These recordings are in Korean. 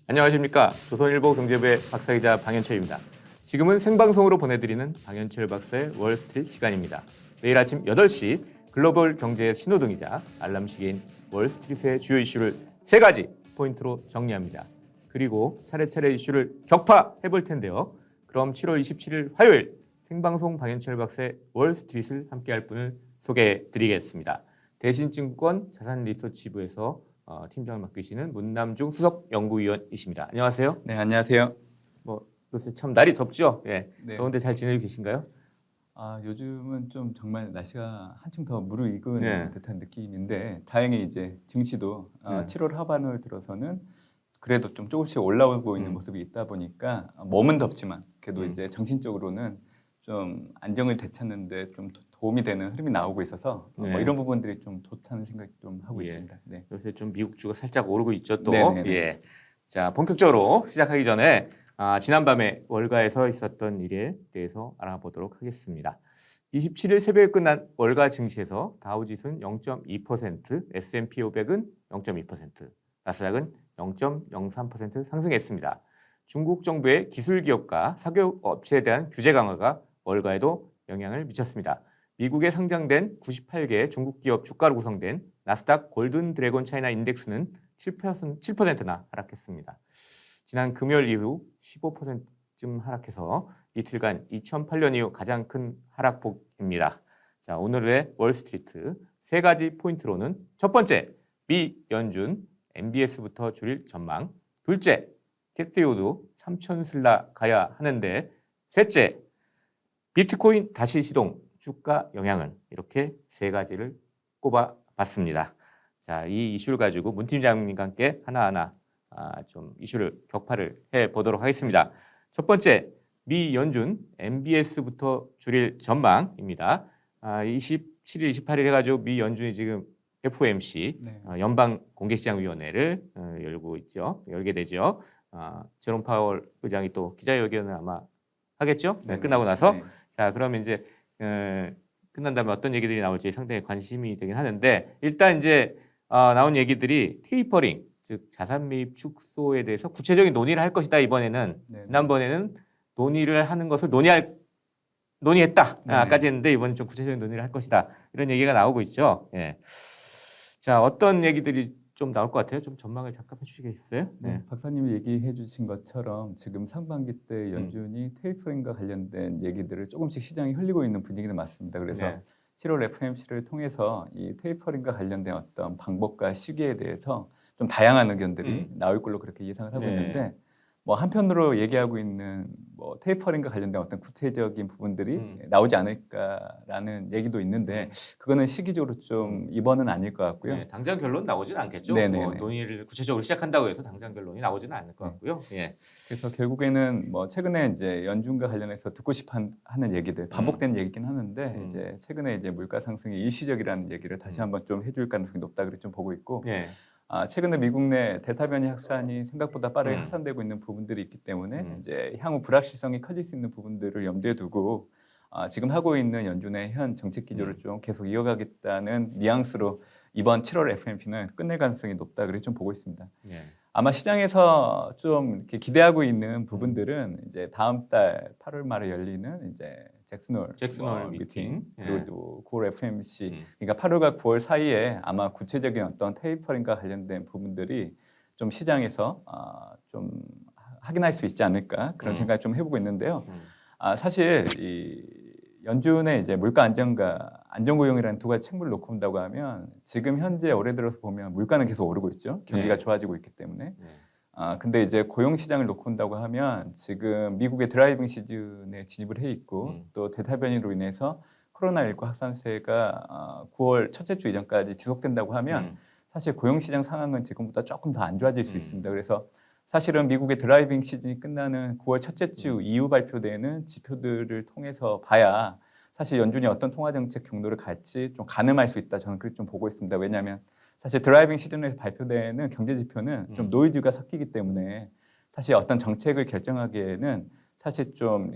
안녕하십니까. 조선일보 경제부의 박사기자 방현철입니다. 지금은 생방송으로 보내드리는 방현철 박사의 월스트리트 시간입니다. 매일 아침 8시 글로벌 경제의 신호등이자 알람시계인 월스트리트의 주요 이슈를 3가지 포인트로 정리합니다. 그리고 차례차례 이슈를 격파해볼 텐데요. 그럼 7월 27일 화요일 생방송 방현철 박사의 월스트리트를 함께할 분을 소개해드리겠습니다. 대신증권 자산리서치부에서 팀장을 맡기시는 문남중 수석 연구위원이십니다. 안녕하세요. 네, 안녕하세요. 요새 참 날이 덥죠? 예. 네. 더운데 잘 지내고 계신가요? 요즘은 좀 정말 날씨가 한층 더 무르익은 네. 듯한 느낌인데 다행히 이제 증시도 네. 7월 하반을 들어서는 그래도 좀 조금씩 올라오고 있는 모습이 있다 보니까 몸은 덥지만 그래도 이제 정신적으로는 좀 안정을 되찾는데 좀 도움이 되는 흐름이 나오고 있어서 네. 이런 부분들이 좀 좋다는 생각이 좀 하고 예. 있습니다. 네. 요새 좀 미국주가 살짝 오르고 있죠, 또. 네네네. 예. 자, 본격적으로 시작하기 전에 지난밤에 월가에서 있었던 일에 대해서 알아보도록 하겠습니다. 27일 새벽에 끝난 월가 증시에서 다우지수는 0.2%, S&P 500은 0.2%, 나스닥은 0.03% 상승했습니다. 중국 정부의 기술 기업과 사교육 업체에 대한 규제 강화가 월가에도 영향을 미쳤습니다. 미국에 상장된 98개의 중국 기업 주가로 구성된 나스닥 골든 드래곤 차이나 인덱스는 7%나 하락했습니다. 지난 금요일 이후 15%쯤 하락해서 이틀간 2008년 이후 가장 큰 하락폭입니다. 자, 오늘의 월스트리트 3가지 포인트로는 첫 번째, 미 연준 MBS부터 줄일 전망. 둘째, 캐티우드 3,000슬라 가야 하는데. 셋째, 비트코인 다시 시동, 주가 영향은. 이렇게 3가지를 꼽아봤습니다. 자, 이 이슈를 가지고 문 팀장님과 함께 하나하나 좀 이슈를 격파를 해보도록 하겠습니다. 첫 번째, 미 연준 MBS부터 줄일 전망입니다. 27일, 28일 해가지고 미 연준이 지금 FOMC 네. 연방공개시장위원회를 열게 되죠. 제롬 파월 의장이 또 기자회견을 아마 하겠죠? 네, 끝나고 나서. 네. 자, 그러면 이제 끝난 다음에 어떤 얘기들이 나올지 상당히 관심이 되긴 하는데, 일단 이제 나온 얘기들이 테이퍼링, 즉 자산 매입 축소에 대해서 구체적인 논의를 할 것이다. 이번에는. 네. 지난번에는 논의를 하는 것을 논의했다. 네. 까지 했는데 이번엔 좀 구체적인 논의를 할 것이다. 이런 얘기가 나오고 있죠. 예. 자, 어떤 얘기들이 좀 나올 것 같아요? 좀 전망을 잠깐 해주시겠어요? 네, 박사님이 얘기해 주신 것처럼 지금 상반기 때 연준이 테이퍼링과 관련된 얘기들을 조금씩 시장이 흘리고 있는 분위기는 맞습니다. 그래서 네. 7월 FOMC를 통해서 이 테이퍼링과 관련된 어떤 방법과 시기에 대해서 좀 다양한 의견들이 나올 걸로 그렇게 예상을 하고 네. 있는데 한편으로 얘기하고 있는 테이퍼링과 관련된 어떤 구체적인 부분들이 나오지 않을까라는 얘기도 있는데 그거는 시기적으로 좀 이번은 아닐 것 같고요. 네, 당장 결론 나오진 않겠죠. 네네네. 논의를 구체적으로 시작한다고 해서 당장 결론이 나오지는 않을 것 같고요. 예. 그래서 결국에는 최근에 이제 연준과 관련해서 듣고 싶어 하는 얘기들 반복된 얘기긴 하는데 이제 최근에 이제 물가 상승이 일시적이라는 얘기를 다시 한번 좀 해줄 가능성이 높다 그렇게 좀 보고 있고. 예. 최근에 미국 내 델타 변이 확산이 생각보다 빠르게 확산되고 있는 부분들이 있기 때문에 이제 향후 불확실성이 커질 수 있는 부분들을 염두에 두고 지금 하고 있는 연준의 현 정책 기조를 좀 계속 이어가겠다는 뉘앙스로 이번 7월 FOMC는 끝낼 가능성이 높다 그렇게 좀 보고 있습니다. 예. 아마 시장에서 좀 이렇게 기대하고 있는 부분들은 이제 다음 달 8월 말에 열리는 이제 잭슨홀 미팅 그리고 또 9월 FOMC 그러니까 8월과 9월 사이에 아마 구체적인 어떤 테이퍼링과 관련된 부분들이 좀 시장에서 좀 확인할 수 있지 않을까 그런 생각을 좀 해보고 있는데요. 사실 이 연준의 이제 물가 안정과 안정고용이라는 두 가지 책무를 놓고 본다고 하면 지금 현재 올해 들어서 보면 물가는 계속 오르고 있죠. 경기가 좋아지고 있기 때문에. 근데 이제 고용 시장을 놓고 본다고 하면 지금 미국의 드라이빙 시즌에 진입을 해 있고 또 델타 변이로 인해서 코로나19 확산세가 9월 첫째 주 이전까지 지속된다고 하면 사실 고용 시장 상황은 지금보다 조금 더 안 좋아질 수 있습니다. 그래서 사실은 미국의 드라이빙 시즌이 끝나는 9월 첫째 주 이후 발표되는 지표들을 통해서 봐야 사실 연준이 어떤 통화 정책 경로를 갈지 좀 가늠할 수 있다. 저는 그렇게 좀 보고 있습니다. 왜냐하면 사실 드라이빙 시즌에서 발표되는 경제 지표는 좀 노이즈가 섞이기 때문에 사실 어떤 정책을 결정하기에는 사실 좀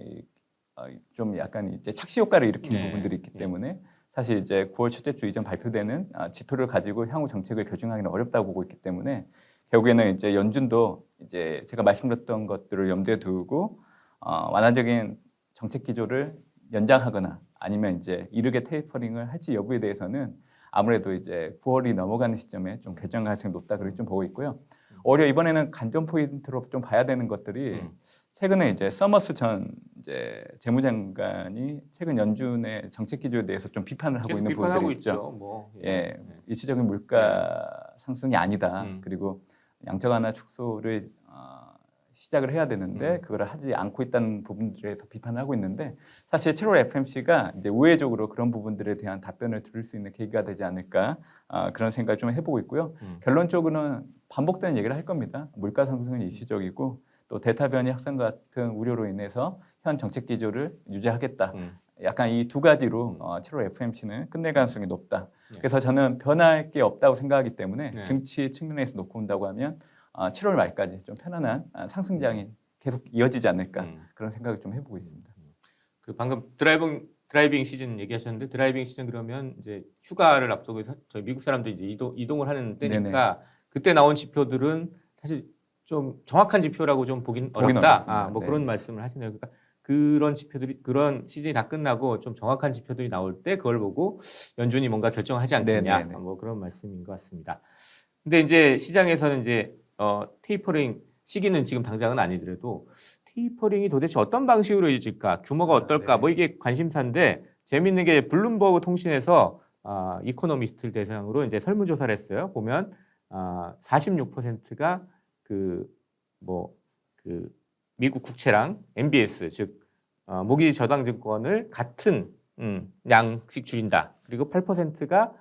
약간 이제 착시 효과를 일으키는 부분들이 있기 때문에 사실 이제 9월 첫째 주 이전 발표되는 지표를 가지고 향후 정책을 결정하기는 어렵다고 보고 있기 때문에 결국에는 이제 연준도 이제 제가 말씀드렸던 것들을 염두에 두고 완화적인 정책 기조를 연장하거나 아니면 이제 이르게 테이퍼링을 할지 여부에 대해서는 아무래도 이제 9월이 넘어가는 시점에 좀 결정 가능성이 높다 그렇게 좀 보고 있고요. 오히려 이번에는 관전 포인트로 좀 봐야 되는 것들이 최근에 이제 서머스 전 이제 재무장관이 최근 연준의 정책 기조에 대해서 좀 비판을 하고 있는 부분들이 있죠. 뭐, 예, 일시적인 물가 상승이 아니다. 그리고 양적 완화 축소를 시작을 해야 되는데 그걸 하지 않고 있다는 부분들에서 비판을 하고 있는데 사실 7월 FMC가 이제 우회적으로 그런 부분들에 대한 답변을 들을 수 있는 계기가 되지 않을까 그런 생각을 좀 해보고 있고요. 결론적으로는 반복되는 얘기를 할 겁니다. 물가 상승은 일시적이고 또 델타 변이 확산 같은 우려로 인해서 현 정책 기조를 유지하겠다. 약간 이 두 가지로 7월 FMC는 끝낼 가능성이 높다. 그래서 저는 변할 게 없다고 생각하기 때문에 증시 측면에서 놓고 온다고 하면 7월 말까지 좀 편안한 상승장이 계속 이어지지 않을까 그런 생각을 좀 해보고 있습니다. 그 방금 드라이빙 시즌 얘기하셨는데 드라이빙 시즌 그러면 이제 휴가를 앞두고 저희 미국 사람들이 이제 이동을 하는 때니까 네네. 그때 나온 지표들은 사실 좀 정확한 지표라고 좀 보긴 어렵다. 뭐 네. 그런 말씀을 하시네요. 그러니까 그런 지표들이 그런 시즌이 다 끝나고 좀 정확한 지표들이 나올 때 그걸 보고 연준이 뭔가 결정하지 않겠냐. 네네네. 뭐 그런 말씀인 것 같습니다. 근데 이제 시장에서는 이제 테이퍼링 시기는 지금 당장은 아니더라도 테이퍼링이 도대체 어떤 방식으로 이루어질까, 규모가 어떨까, 네. 뭐 이게 관심사인데 재미있는 게 블룸버그 통신에서 이코노미스트를 대상으로 이제 설문조사를 했어요. 보면 46%가 그 미국 국채랑 MBS 즉 모기 저당증권을 같은 양씩 줄인다. 그리고 8%가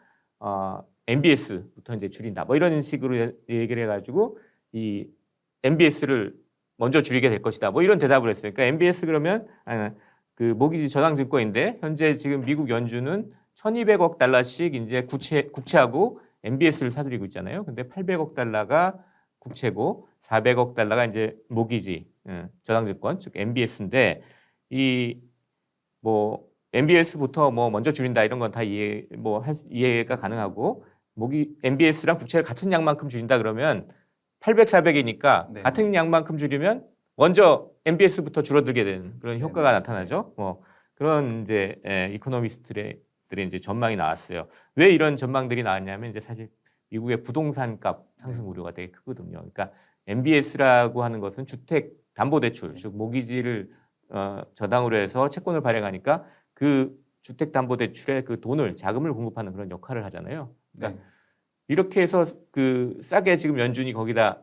MBS부터 이제 줄인다. 뭐 이런 식으로 얘기를 해가지고 이 MBS를 먼저 줄이게 될 것이다. 뭐 이런 대답을 했어요. 그러니까 MBS 그러면 그 모기지 저당증권인데 현재 지금 미국 연준은 1,200억 달러씩 이제 국채하고 MBS를 사들이고 있잖아요. 근데 800억 달러가 국채고 400억 달러가 이제 모기지 저당증권 즉 MBS인데 이 뭐 MBS부터 뭐 먼저 줄인다 이런 건 다 이해가 가능하고 MBS랑 국채를 같은 양만큼 줄인다 그러면 800, 400이니까 네. 같은 양만큼 줄이면 먼저 MBS부터 줄어들게 되는 그런 효과가 나타나죠. 뭐 그런 이제 이코노미스트들의 이제 전망이 나왔어요. 왜 이런 전망들이 나왔냐면 이제 사실 미국의 부동산 값 상승 우려가 되게 크거든요. 그러니까 MBS라고 하는 것은 주택 담보 대출, 즉 모기지를 저당으로 해서 채권을 발행하니까 그 주택 담보 대출에 그 돈을 자금을 공급하는 그런 역할을 하잖아요. 그러니까 이렇게 해서 그 싸게 지금 연준이 거기다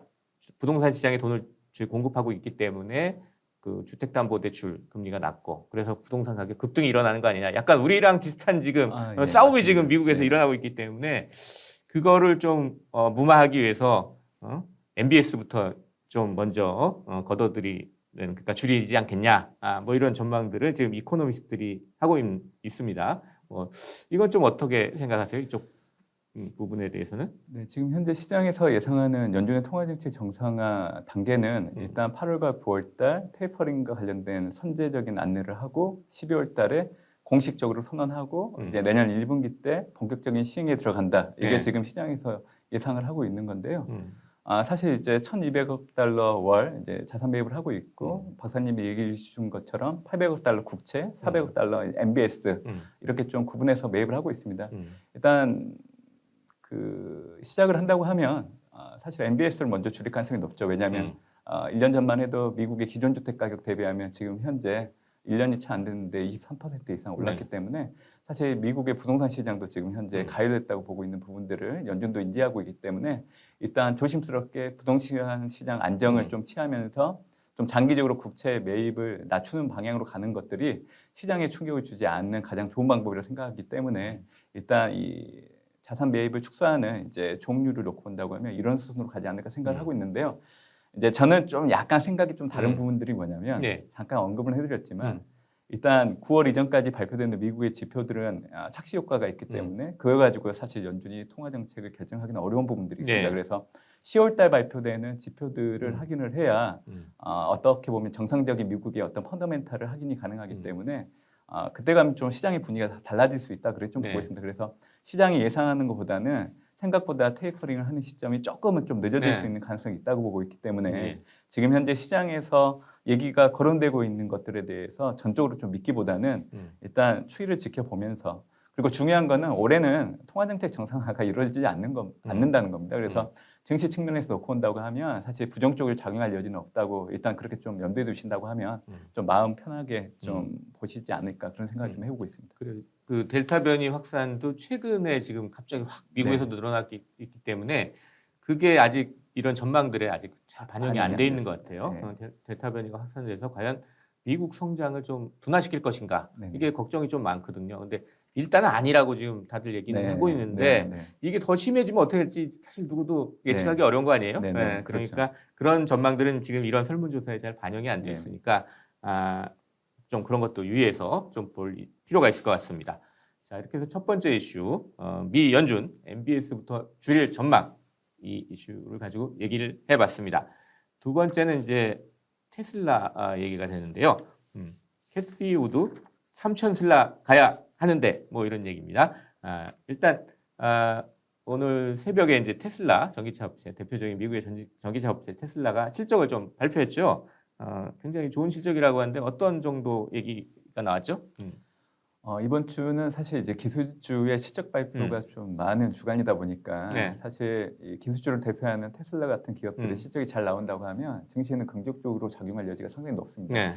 부동산 시장에 돈을 공급하고 있기 때문에 그 주택담보대출 금리가 낮고 그래서 부동산 가격 급등이 일어나는 거 아니냐. 약간 우리랑 비슷한 지금 싸움이 맞습니다. 지금 미국에서 일어나고 있기 때문에 그거를 좀 무마하기 위해서 MBS부터 좀 먼저 걷어들이는 그러니까 줄이지 않겠냐. 뭐 이런 전망들을 지금 이코노미스트들이 하고 있습니다. 이건 좀 어떻게 생각하세요? 이쪽 부분에 대해서는? 네, 지금 현재 시장에서 예상하는 연준의 통화정책 정상화 단계는 일단 8월과 9월달 테이퍼링과 관련된 선제적인 안내를 하고 12월달에 공식적으로 선언하고 이제 내년 1분기 때 본격적인 시행에 들어간다. 이게 지금 시장에서 예상을 하고 있는 건데요. 사실 이제 1,200억 달러 월 이제 자산 매입을 하고 있고 박사님이 얘기해 주신 것처럼 800억 달러 국채, 400억 달러 MBS 이렇게 좀 구분해서 매입을 하고 있습니다. 일단 그 시작을 한다고 하면 사실 MBS를 먼저 줄일 가능성이 높죠. 왜냐하면 1년 전만 해도 미국의 기존 주택 가격 대비하면 지금 현재 1년이 채 안 됐는데 23% 이상 올랐기 때문에 사실 미국의 부동산 시장도 지금 현재 가열됐다고 보고 있는 부분들을 연준도 인지하고 있기 때문에 일단 조심스럽게 부동산 시장 안정을 좀 취하면서 좀 장기적으로 국채 매입을 낮추는 방향으로 가는 것들이 시장에 충격을 주지 않는 가장 좋은 방법이라고 생각하기 때문에 일단 이 자산 매입을 축소하는 이제 종류를 놓고 본다고 하면 이런 수순으로 가지 않을까 생각을 하고 있는데요. 이제 저는 좀 약간 생각이 좀 다른 부분들이 뭐냐면 잠깐 언급을 해드렸지만 일단 9월 이전까지 발표되는 미국의 지표들은 착시 효과가 있기 때문에 그걸 가지고 사실 연준이 통화 정책을 결정하기는 어려운 부분들이 있습니다. 그래서 10월달 발표되는 지표들을 확인을 해야 어떻게 보면 정상적인 미국의 어떤 펀더멘탈을 확인이 가능하기 때문에 그때 가면 좀 시장의 분위기가 달라질 수 있다. 그래 좀 보고 있습니다. 그래서 시장이 예상하는 것보다는 생각보다 테이퍼링을 하는 시점이 조금은 좀 늦어질 네. 수 있는 가능성이 있다고 보고 있기 때문에 네. 지금 현재 시장에서 얘기가 거론되고 있는 것들에 대해서 전적으로 좀 믿기보다는 일단 추이를 지켜보면서 그리고 중요한 거는 올해는 통화정책 정상화가 이루어지지 않는다는 겁니다. 그래서 증시 측면에서 놓고 온다고 하면 사실 부정적으로 작용할 여지는 없다고 일단 그렇게 좀 염두에 두신다고 하면 좀 마음 편하게 좀 보시지 않을까 그런 생각을 좀 해보고 있습니다. 그래, 그 델타 변이 확산도 최근에 지금 갑자기 확 미국에서도 늘어났기 있기 때문에 그게 아직 이런 전망들에 아직 잘 반영이 안 돼 있는 것 같아요. 네. 델타 변이가 확산돼서 과연 미국 성장을 좀 둔화시킬 것인가 네. 이게 걱정이 좀 많거든요. 근데 일단은 아니라고 지금 다들 얘기는 네. 하고 있는데 네. 이게 더 심해지면 어떻게 될지 사실 누구도 예측하기 어려운 거 아니에요? 네. 네, 그러니까 그런 전망들은 지금 이런 설문조사에 잘 반영이 안 돼 있으니까 좀 그런 것도 유의해서 좀 볼 필요가 있을 것 같습니다. 자, 이렇게 해서 첫 번째 이슈, 미 연준 MBS부터 줄일 전망 이 이슈를 가지고 얘기를 해봤습니다. 두 번째는 이제 테슬라 얘기가 되는데요. 캐시 우드 3천 슬라 가야 하는데 뭐 이런 얘기입니다. 일단 오늘 새벽에 이제 테슬라 전기차 업체 대표적인 미국의 전기차 업체 테슬라가 실적을 좀 발표했죠. 굉장히 좋은 실적이라고 하는데 어떤 정도 얘기가 나왔죠? 이번 주는 사실 이제 기술주의 실적 발표가 좀 많은 주간이다 보니까 사실 이 기술주를 대표하는 테슬라 같은 기업들의 실적이 잘 나온다고 하면 증시에는 긍정적으로 작용할 여지가 상당히 높습니다.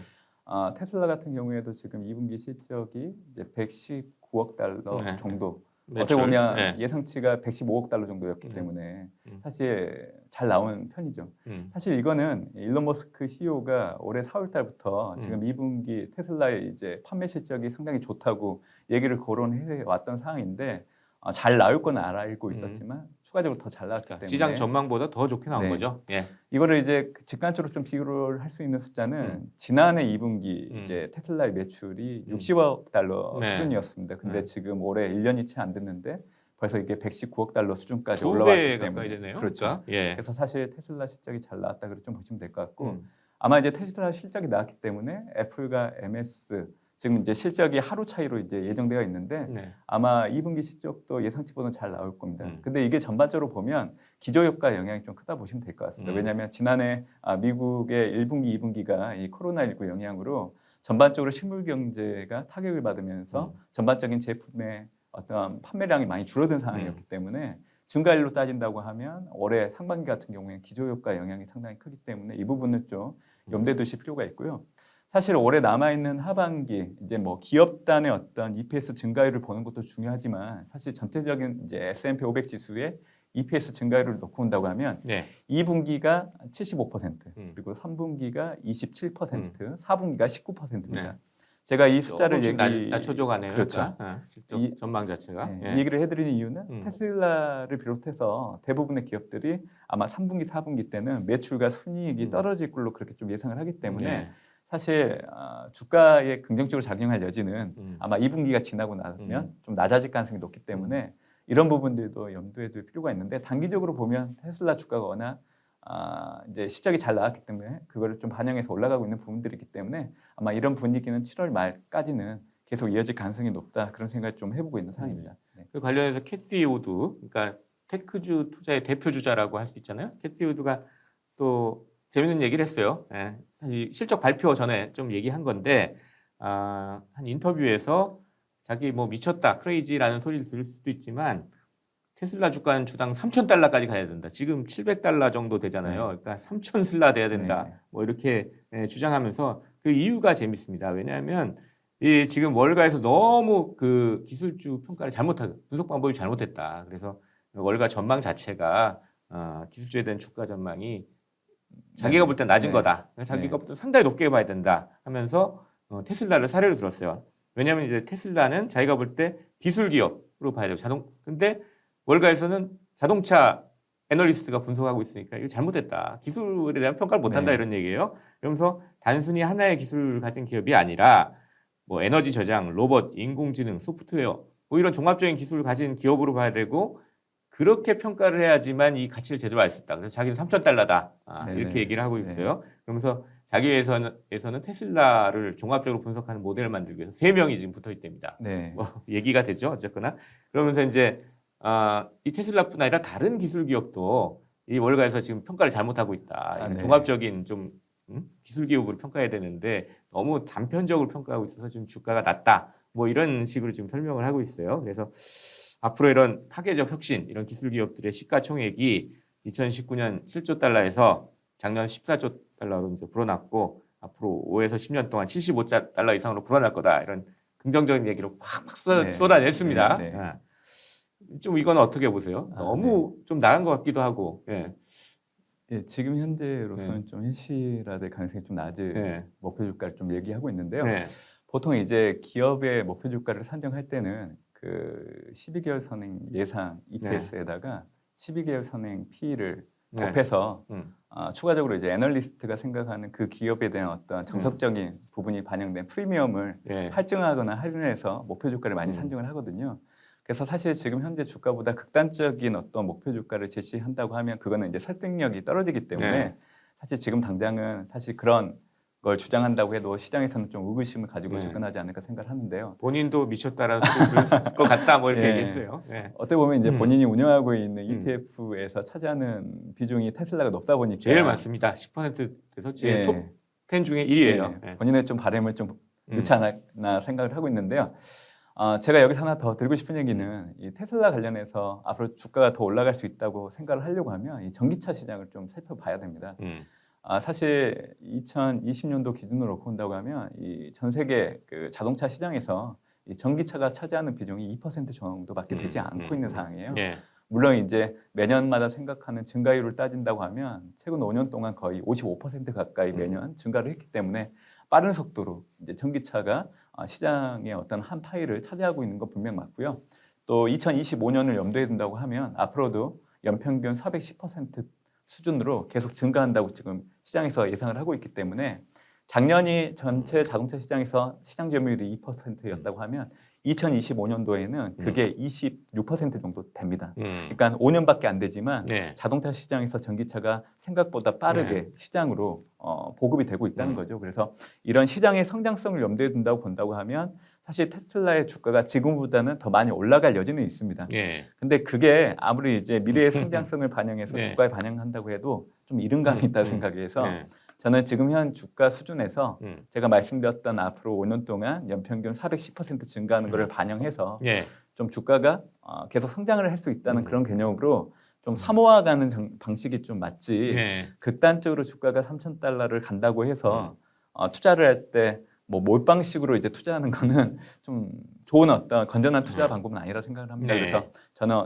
테슬라 같은 경우에도 지금 2분기 실적이 이제 119억 달러 정도. 어떻게 보면 예상치가 115억 달러 정도였기 때문에 사실 잘 나온 편이죠. 사실 이거는 일론 머스크 CEO가 올해 4월 달부터 지금 2분기 테슬라의 이제 판매 실적이 상당히 좋다고 얘기를 거론해 왔던 상황인데 잘 나올 건 알고 있었지만 추가적으로 더 잘 나왔기 때문에 시장 전망보다 더 좋게 나온 거죠. 이거를 이제 직관적으로 좀 비교를 할 수 있는 숫자는 지난해 2분기 이제 테슬라의 매출이 60억 달러 수준이었습니다. 근데 지금 올해 1년이 채 안 됐는데 벌써 이게 119억 달러 수준까지 올라왔기 때문에 되네요. 그렇죠. 그래서 사실 테슬라 실적이 잘 나왔다 그렇게 좀 보시면 될 것 같고 아마 이제 테슬라 실적이 나왔기 때문에 애플과 MS 지금 이제 실적이 하루 차이로 이제 예정되어 있는데 아마 2분기 실적도 예상치보다는 잘 나올 겁니다. 근데 이게 전반적으로 보면 기저효과 영향이 좀 크다 보시면 될 것 같습니다. 왜냐하면 지난해 미국의 1분기, 2분기가 이 코로나19 영향으로 전반적으로 실물 경제가 타격을 받으면서 전반적인 제품의 어떤 판매량이 많이 줄어든 상황이었기 때문에 증가율로 따진다고 하면 올해 상반기 같은 경우에는 기저효과 영향이 상당히 크기 때문에 이 부분은 좀 염두에 두실 필요가 있고요. 사실 올해 남아있는 하반기 이제 뭐 기업단의 어떤 EPS 증가율을 보는 것도 중요하지만 사실 전체적인 이제 S&P 500 지수의 EPS 증가율을 놓고 온다고 하면 2분기가 75% 그리고 3분기가 27%, 4분기가 19%입니다. 제가 이 숫자를 낮춰줘가네요. 그렇죠. 이 전망 자체가 이 얘기를 해드리는 이유는 테슬라를 비롯해서 대부분의 기업들이 아마 3분기, 4분기 때는 매출과 순이익이 떨어질 걸로 그렇게 좀 예상을 하기 때문에 사실 주가에 긍정적으로 작용할 여지는 아마 2분기가 지나고 나면 좀 낮아질 가능성이 높기 때문에 이런 부분들도 염두에 둘 필요가 있는데 단기적으로 보면 테슬라 주가가 워낙 이제 실적이 잘 나왔기 때문에 그거를 좀 반영해서 올라가고 있는 부분들이기 때문에 아마 이런 분위기는 7월 말까지는 계속 이어질 가능성이 높다 그런 생각을 좀 해보고 있는 상황입니다. 그 관련해서 캐시 우드, 그러니까 테크주 투자의 대표 주자라고 할 수 있잖아요. 캐시 우드가 또 재밌는 얘기를 했어요. 이 실적 발표 전에 좀 얘기한 건데 한 인터뷰에서 자기 뭐 미쳤다, 크레이지라는 소리를 들을 수도 있지만 테슬라 주가는 주당 3,000달러까지 가야 된다. 지금 700달러 정도 되잖아요. 그러니까 3,000 슬라 돼야 된다. 뭐 이렇게 주장하면서 그 이유가 재밌습니다. 왜냐하면 이 지금 월가에서 너무 그 기술주 평가를 잘못하고 분석 방법이 잘못했다. 그래서 월가 전망 자체가 기술주에 대한 주가 전망이 자기가 볼 때 낮은 거다. 자기가 볼 때 상당히 높게 봐야 된다 하면서 테슬라를 사례로 들었어요. 왜냐하면 이제 테슬라는 자기가 볼 때 기술 기업으로 봐야 되고 근데 월가에서는 자동차 애널리스트가 분석하고 있으니까 이거 잘못됐다. 기술에 대한 평가를 못한다 이런 얘기예요. 그러면서 단순히 하나의 기술을 가진 기업이 아니라 뭐 에너지 저장, 로봇, 인공지능, 소프트웨어 뭐 이런 종합적인 기술을 가진 기업으로 봐야 되고 그렇게 평가를 해야지만 이 가치를 제대로 알 수 있다. 그래서 자기는 3,000달러다. 이렇게 얘기를 하고 있어요. 그러면서 자기 회사에서는 테슬라를 종합적으로 분석하는 모델을 만들기 위해서 3명이 지금 붙어 있답니다. 뭐 얘기가 되죠. 어쨌거나. 그러면서 이제 이 테슬라뿐 아니라 다른 기술 기업도 이 월가에서 지금 평가를 잘못하고 있다. 네. 종합적인 좀 기술 기업으로 평가해야 되는데 너무 단편적으로 평가하고 있어서 지금 주가가 낮다. 뭐 이런 식으로 지금 설명을 하고 있어요. 그래서 앞으로 이런 파괴적 혁신, 이런 기술 기업들의 시가총액이 2019년 7조 달러에서 작년 14조 달러로 이제 불어났고 앞으로 5에서 10년 동안 75조 달러 이상으로 불어날 거다. 이런 긍정적인 얘기로 팍팍 네. 쏟아냈습니다. 네, 네. 좀 이건 어떻게 보세요? 너무 좀 나간 것 같기도 하고. 예, 지금 현재로서는 좀 현실화될 가능성이 좀 낮은 목표 주가를 좀 얘기하고 있는데요. 보통 이제 기업의 목표 주가를 산정할 때는 그 12개월 선행 예상 EPS에다가 12개월 선행 PE를 곱해서 추가적으로 이제 애널리스트가 생각하는 그 기업에 대한 어떤 정석적인 부분이 반영된 프리미엄을 할증하거나 할인해서 목표 주가를 많이 산정을 하거든요. 그래서 사실 지금 현재 주가보다 극단적인 어떤 목표 주가를 제시한다고 하면 그거는 이제 설득력이 떨어지기 때문에 사실 지금 당장은 사실 그런 걸 주장한다고 해도 시장에서는 좀 의구심을 가지고 접근하지 않을까 생각을 하는데요. 본인도 미쳤다라는 소리 들을 것 같다 뭐 이렇게 얘기했어요. 어떻게 보면 이제 본인이 운영하고 있는 ETF에서 차지하는 비중이 테슬라가 높다 보니까 제일 많습니다. 10%에서 제일 톱10 중에 1위예요. 본인의 좀 바람을 좀 넣지 않았나 생각을 하고 있는데요. 제가 여기서 하나 더 드리고 싶은 얘기는 이 테슬라 관련해서 앞으로 주가가 더 올라갈 수 있다고 생각을 하려고 하면 이 전기차 시장을 좀 살펴봐야 됩니다. 사실 2020년도 기준으로 본다고 하면 이 전 세계 그 자동차 시장에서 이 전기차가 차지하는 비중이 2% 정도밖에 되지 않고 있는 상황이에요. 물론 이제 매년마다 생각하는 증가율을 따진다고 하면 최근 5년 동안 거의 55% 가까이 매년 증가를 했기 때문에 빠른 속도로 이제 전기차가 시장의 어떤 한 파일을 차지하고 있는 건 분명 맞고요. 또 2025년을 염두에 둔다고 하면 앞으로도 연평균 410% 수준으로 계속 증가한다고 지금 시장에서 예상을 하고 있기 때문에 작년이 전체 자동차 시장에서 시장 점유율이 2%였다고 하면 2025년도에는 그게 26% 정도 됩니다. 그러니까 5년밖에 안 되지만 자동차 시장에서 전기차가 생각보다 빠르게 시장으로 보급이 되고 있다는 거죠. 그래서 이런 시장의 성장성을 염두에 둔다고 본다고 하면 사실 테슬라의 주가가 지금보다는 더 많이 올라갈 여지는 있습니다. 근데 그게 아무리 이제 미래의 성장성을 반영해서 주가에 반영한다고 해도 좀 이른감이 있다고 생각해서 저는 지금 현 주가 수준에서 제가 말씀드렸던 앞으로 5년 동안 연평균 410% 증가하는 것을 반영해서 좀 주가가 계속 성장을 할 수 있다는 그런 개념으로 좀 사모아가는 방식이 좀 맞지 극단적으로 주가가 3,000달러를 간다고 해서 투자를 할 때 뭐 몰빵식으로 이제 투자하는 거는 좀 좋은 어떤 건전한 투자 방법은 아니라고 생각을 합니다. 그래서 저는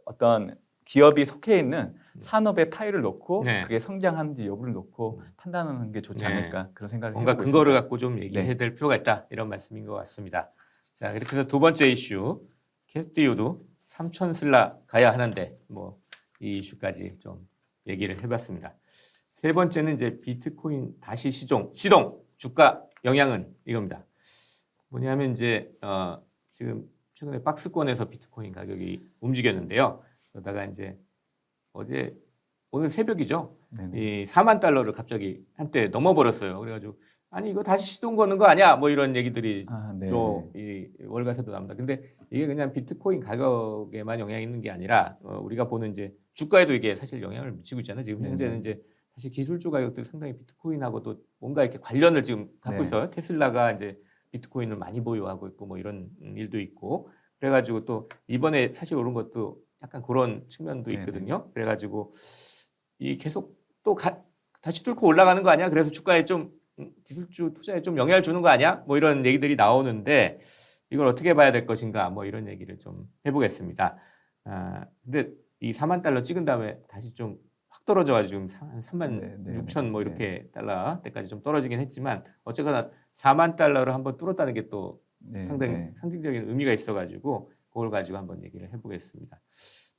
어떤 기업이 속해 있는 산업의 파일을 놓고 그게 성장하는지 여부를 놓고 판단하는 게 좋지 않을까 그런 생각을 해보고 뭔가 근거를 갖고 좀 얘기해야 될 필요가 있다 이런 말씀인 것 같습니다. 자, 이렇게 해서 두 번째 이슈 캐스티유도 3천 슬라 가야 하는데 뭐 이 이슈까지 좀 얘기를 해봤습니다. 세 번째는 이제 비트코인 다시 시동 주가 영향은 이겁니다. 뭐냐면 이제 지금 최근에 박스권에서 비트코인 가격이 움직였는데요. 그러다가 이제 오늘 새벽이죠. 이 4만 달러를 갑자기 한때 넘어버렸어요. 그래가지고 아니 이거 다시 시동 거는 거 아니야? 뭐 이런 얘기들이 또 이 월가에서도 나옵니다. 근데 이게 그냥 비트코인 가격에만 영향이 있는 게 아니라 우리가 보는 이제 주가에도 이게 사실 영향을 미치고 있잖아요. 지금 현재는 이제 사실 기술주 가격들 상당히 비트코인하고도 뭔가 이렇게 관련을 지금 갖고 있어요. 테슬라가 이제 비트코인을 많이 보유하고 있고 뭐 이런 일도 있고 그래가지고 또 이번에 사실 오른 것도 약간 그런 측면도 있거든요. 그래가지고 이 계속 또 다시 뚫고 올라가는 거 아니야? 그래서 주가에 좀 기술주 투자에 좀 영향을 주는 거 아니야? 뭐 이런 얘기들이 나오는데 이걸 어떻게 봐야 될 것인가? 뭐 이런 얘기를 좀 해보겠습니다. 근데 이 4만 달러 찍은 다음에 다시 좀 확 떨어져가지고 한 3만 6천 뭐 이렇게 달러 때까지 좀 떨어지긴 했지만 어쨌거나 4만 달러를 한번 뚫었다는 게 또 상당히 상징적인 의미가 있어가지고 그걸 가지고 한번 얘기를 해보겠습니다.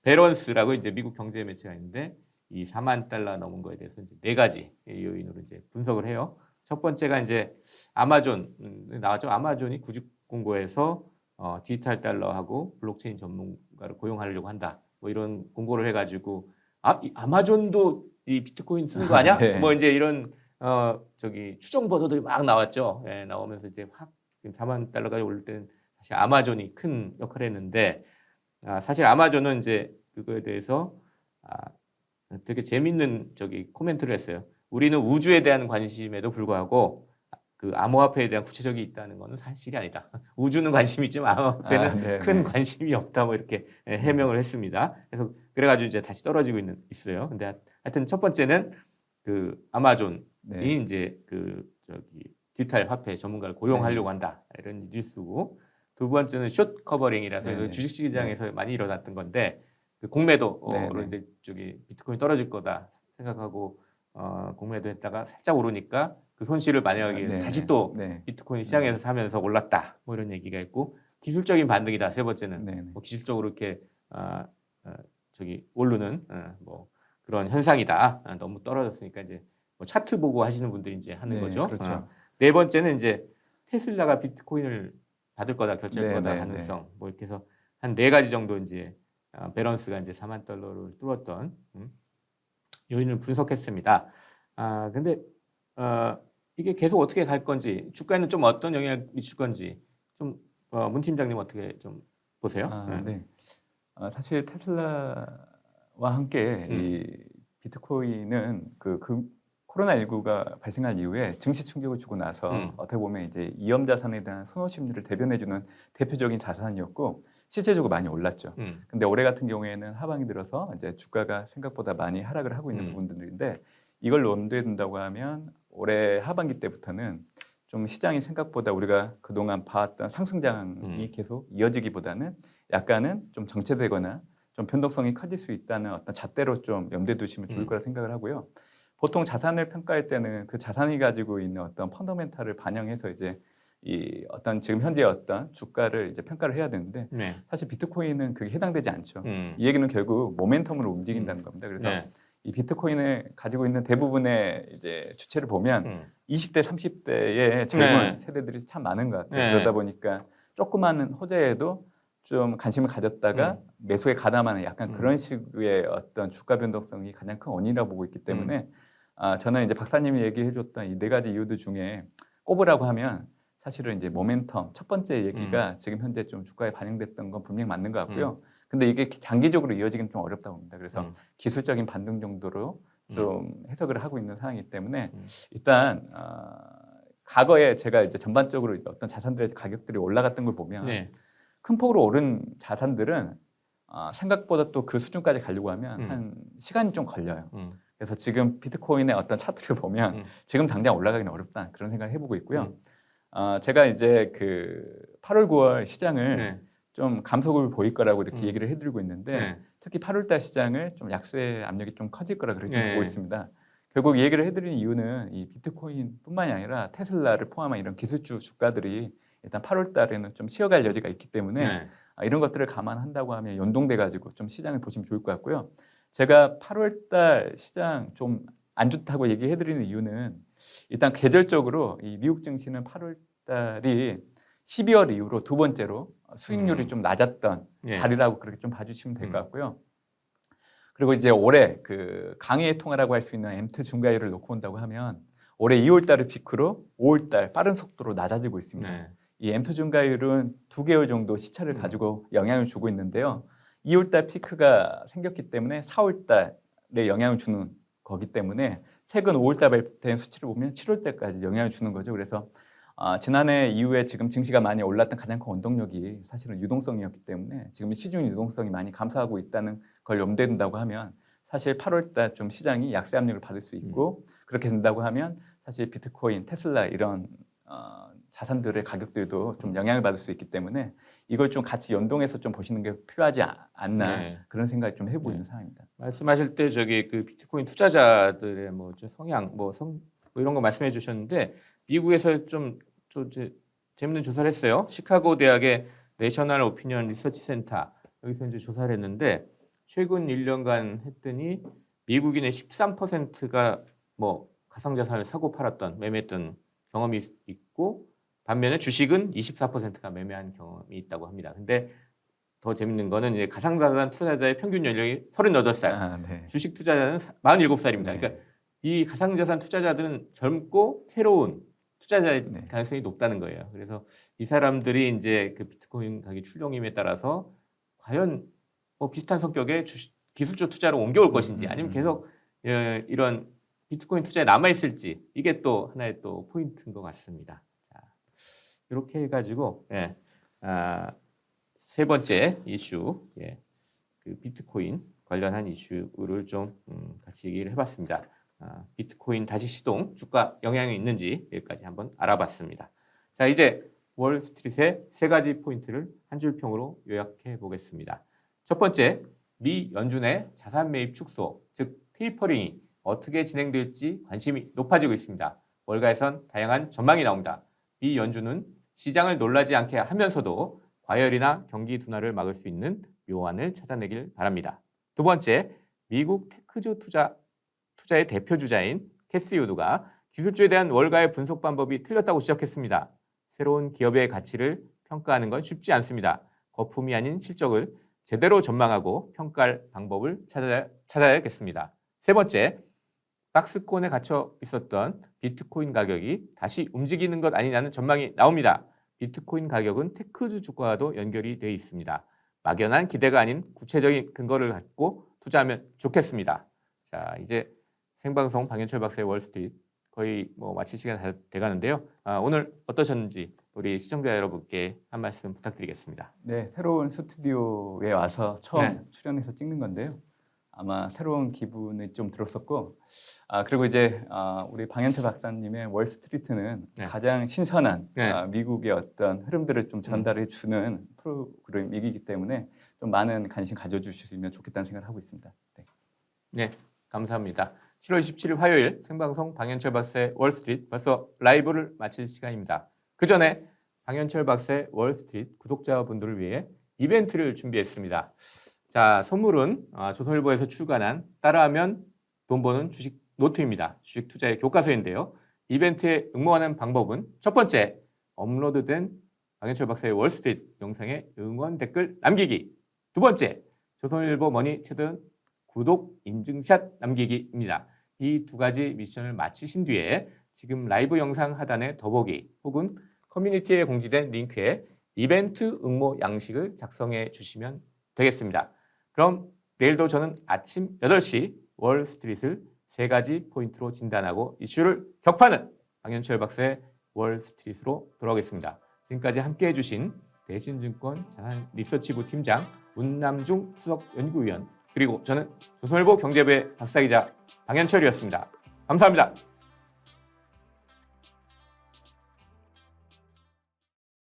베런스라고 이제 미국 경제 매체가 있는데 이 4만 달러 넘은 거에 대해서 이제 네 가지 요인으로 이제 분석을 해요. 첫 번째가 이제 아마존 나왔죠. 아마존이 구직 공고에서 디지털 달러하고 블록체인 전문가를 고용하려고 한다. 뭐 이런 공고를 해가지고 이 아마존도 이 비트코인 쓰는 거 아니야? 뭐 이제 이런 추정 보도들이 막 나왔죠. 나오면서 이제 확 지금 4만 달러까지 오를 때는 사실 아마존이 큰 역할을 했는데 사실 아마존은 이제 그거에 대해서 되게 재밌는 코멘트를 했어요. 우리는 우주에 대한 관심에도 불구하고 그 암호화폐에 대한 구체적이 있다는 것은 사실이 아니다. 우주는 관심이 있지만 암호화폐는 네, 큰 네. 관심이 없다. 뭐 이렇게 해명을 했습니다. 그래서 그래가지고 이제 다시 떨어지고 있어요. 근데 하여튼 첫 번째는 그 아마존이 네. 이제 디지털 화폐 전문가를 고용하려고 한다. 이런 뉴스고, 두 번째는 숏 커버링이라서 네, 네. 주식시장에서 많이 일어났던 건데 그 공매도로 네, 네. 이제 비트코인 떨어질 거다 생각하고 공매도 했다가 살짝 오르니까 그 손실을 만회하기 위해서 네, 다시 네. 또 네. 비트코인 시장에서 사면서 올랐다. 뭐 이런 얘기가 있고, 기술적인 반등이다. 세 번째는 네, 네. 뭐 기술적으로 이렇게 오르는 뭐 그런 현상이다. 너무 떨어졌으니까 이제 뭐 차트 보고 하시는 분들이 이제 하는 네, 거죠. 그렇죠. 네 번째는 이제 테슬라가 비트코인을 받을 거다, 결제할 네, 거다 네, 가능성. 뭐 이렇게 해서 한 네 가지 정도 이제 밸런스가 이제 4만 달러를 뚫었던 요인을 분석했습니다. 근데 이게 계속 어떻게 갈 건지, 주가에는 좀 어떤 영향을 미칠 건지 좀 문 팀장님 어떻게 좀 보세요? 네. 사실 테슬라와 함께 이 비트코인은 그 코로나19가 발생한 이후에 증시 충격을 주고 나서 어떻게 보면 이제 위험 자산에 대한 선호 심리를 대변해주는 대표적인 자산이었고 실제적으로 많이 올랐죠. 근데 올해 같은 경우에는 하반기 들어서 이제 주가가 생각보다 많이 하락을 하고 있는 부분들인데, 이걸 염두에 둔다고 하면 올해 하반기 때부터는 좀 시장이 생각보다 우리가 그동안 봐왔던 상승장이 계속 이어지기보다는 약간은 좀 정체되거나 좀 변동성이 커질 수 있다는 어떤 잣대로 좀 염두에 두시면 좋을 거라 생각을 하고요. 보통 자산을 평가할 때는 그 자산이 가지고 있는 어떤 펀더멘탈을 반영해서 이제 이 어떤 지금 현재 어떤 주가를 이제 평가를 해야 되는데, 네. 사실 비트코인은 그게 해당되지 않죠. 음. 이 얘기는 결국 모멘텀으로 움직인다는 겁니다. 그래서 네. 이 비트코인을 가지고 있는 대부분의 이제 주체를 보면 20대, 30대의 젊은 네. 세대들이 참 많은 것 같아요. 네. 그러다 보니까 조그마한 호재에도 좀 관심을 가졌다가 매수에 가담하는 약간 그런 식의 어떤 주가 변동성이 가장 큰 원인이라고 보고 있기 때문에 저는 이제 박사님이 얘기해줬던 이 네 가지 이유들 중에 꼽으라고 하면 사실은 이제 모멘텀 첫 번째 얘기가 지금 현재 좀 주가에 반영됐던 건 분명히 맞는 것 같고요. 근데 이게 장기적으로 이어지기는 좀 어렵다고 봅니다. 그래서 기술적인 반등 정도로 좀 해석을 하고 있는 상황이기 때문에 일단 과거에 제가 이제 전반적으로 이제 어떤 자산들의 가격들이 올라갔던 걸 보면 네. 큰 폭으로 오른 자산들은 생각보다 또 그 수준까지 가려고 하면 한 시간이 좀 걸려요. 그래서 지금 비트코인의 어떤 차트를 보면 지금 당장 올라가기는 어렵다, 그런 생각을 해보고 있고요. 제가 이제 그 8월, 9월 시장을 네. 좀 감속을 보일 거라고 이렇게 얘기를 해드리고 있는데 네. 특히 8월달 시장을 좀 약세 압력이 좀 커질 거라 그렇게 네. 보고 있습니다. 결국 이 얘기를 해드리는 이유는 이 비트코인뿐만이 아니라 테슬라를 포함한 이런 기술주 주가들이 일단 8월달에는 좀 쉬어갈 여지가 있기 때문에 네. 이런 것들을 감안한다고 하면 연동돼 가지고 좀 시장을 보시면 좋을 것 같고요. 제가 8월달 시장 좀 안 좋다고 얘기해드리는 이유는 일단 계절적으로 이 미국 증시는 8월달이 12월 이후로 두 번째로 수익률이 좀 낮았던 예. 달이라고 그렇게 좀 봐주시면 될 것 같고요. 그리고 이제 올해 그 강의 통화라고 할 수 있는 M2 중과율을 놓고 온다고 하면 올해 2월달을 피크로 5월달 빠른 속도로 낮아지고 있습니다. 네. 이 M2 중과율은 2개월 정도 시차를 가지고 영향을 주고 있는데요. 2월달 피크가 생겼기 때문에 4월달에 영향을 주는 거기 때문에 최근 5월달 발표된 수치를 보면 7월달까지 영향을 주는 거죠. 그래서 지난해 이후에 지금 증시가 많이 올랐던 가장 큰 원동력이 사실은 유동성이었기 때문에 지금 시중 유동성이 많이 감소하고 있다는 걸 염두에 둔다고 하면 사실 8월달 좀 시장이 약세 압력을 받을 수 있고, 그렇게 된다고 하면 사실 비트코인, 테슬라 이런 자산들의 가격들도 좀 영향을 받을 수 있기 때문에 이걸 좀 같이 연동해서 좀 보시는 게 필요하지 않나, 네. 그런 생각이 좀 해보고 있는 상황입니다. 말씀하실 때 그 비트코인 투자자들의 뭐 좀 성향, 뭐 이런 거 말씀해 주셨는데, 미국에서 좀 이제 재밌는 조사를 했어요. 시카고 대학의 내셔널 오피니언 리서치 센터, 여기서 이제 조사를 했는데 최근 1년간 했더니 미국인의 13%가 뭐 가상자산을 사고 팔았던, 매매했던 경험이 있고, 반면에 주식은 24%가 매매한 경험이 있다고 합니다. 근데 더 재밌는 거는 이제 가상자산 투자자의 평균 연령이 38살, 네. 주식 투자자는 47살입니다. 네. 그러니까 이 가상자산 투자자들은 젊고 새로운 투자자의 네. 가능성이 높다는 거예요. 그래서 이 사람들이 이제 그 비트코인 가격 출렁임에 따라서 과연 뭐 비슷한 성격의 기술주 투자로 옮겨올 것인지 아니면 계속 이런 비트코인 투자에 남아 있을지 이게 또 하나의 또 포인트인 것 같습니다. 자, 이렇게 해가지고 세 번째 이슈, 그 비트코인 관련한 이슈를 좀 같이 얘기를 해봤습니다. 비트코인 다시 시동, 주가 영향이 있는지 여기까지 한번 알아봤습니다. 자, 이제 월스트리트의 세 가지 포인트를 한 줄 평으로 요약해 보겠습니다. 첫 번째, 미 연준의 자산 매입 축소, 즉 테이퍼링이 어떻게 진행될지 관심이 높아지고 있습니다. 월가에선 다양한 전망이 나옵니다. 미 연준은 시장을 놀라지 않게 하면서도 과열이나 경기 둔화를 막을 수 있는 묘안을 찾아내길 바랍니다. 두 번째, 미국 테크주 투자의 대표 주자인 캐시 우드가 기술주에 대한 월가의 분석 방법이 틀렸다고 지적했습니다. 새로운 기업의 가치를 평가하는 건 쉽지 않습니다. 거품이 아닌 실적을 제대로 전망하고 평가할 방법을 찾아야겠습니다. 세 번째, 박스권에 갇혀 있었던 비트코인 가격이 다시 움직이는 것 아니냐는 전망이 나옵니다. 비트코인 가격은 테크주 주가와도 연결이 되어 있습니다. 막연한 기대가 아닌 구체적인 근거를 갖고 투자하면 좋겠습니다. 자, 이제 생방송 방현철 박사의 월스트리트 거의 뭐 마칠 시간이 다 돼가는데요. 오늘 어떠셨는지 우리 시청자 여러분께 한 말씀 부탁드리겠습니다. 네, 새로운 스튜디오에 와서 처음 출연해서 찍는 건데요. 아마 새로운 기분이 좀 들었었고, 그리고 이제 우리 방현철 박사님의 월스트리트는 가장 신선한 미국의 어떤 흐름들을 좀 전달해 주는 프로그램이기 때문에 좀 많은 관심 가져주시면 좋겠다는 생각을 하고 있습니다. 네, 감사합니다. 7월 27일 화요일 생방송 방현철 박사의 월스트리트 벌써 라이브를 마칠 시간입니다. 그 전에 방현철 박사의 월스트리트 구독자분들을 위해 이벤트를 준비했습니다. 자, 선물은 조선일보에서 출간한 따라하면 돈 버는 주식 노트입니다. 주식 투자의 교과서인데요. 이벤트에 응모하는 방법은 첫 번째, 업로드된 방현철 박사의 월스트리트 영상에 응원 댓글 남기기. 두 번째, 조선일보 머니 채널 구독 인증샷 남기기입니다. 이 두 가지 미션을 마치신 뒤에 지금 라이브 영상 하단의 더보기 혹은 커뮤니티에 공지된 링크에 이벤트 응모 양식을 작성해 주시면 되겠습니다. 그럼 내일도 저는 아침 8시 월스트리트를 세 가지 포인트로 진단하고 이슈를 격파하는 방현철 박사의 월스트리트로 돌아오겠습니다. 지금까지 함께해 주신 대신증권 자산 리서치부 팀장 문남중 수석 연구위원 그리고 저는 조선일보 경제부의 박사기자 방현철이었습니다. 감사합니다.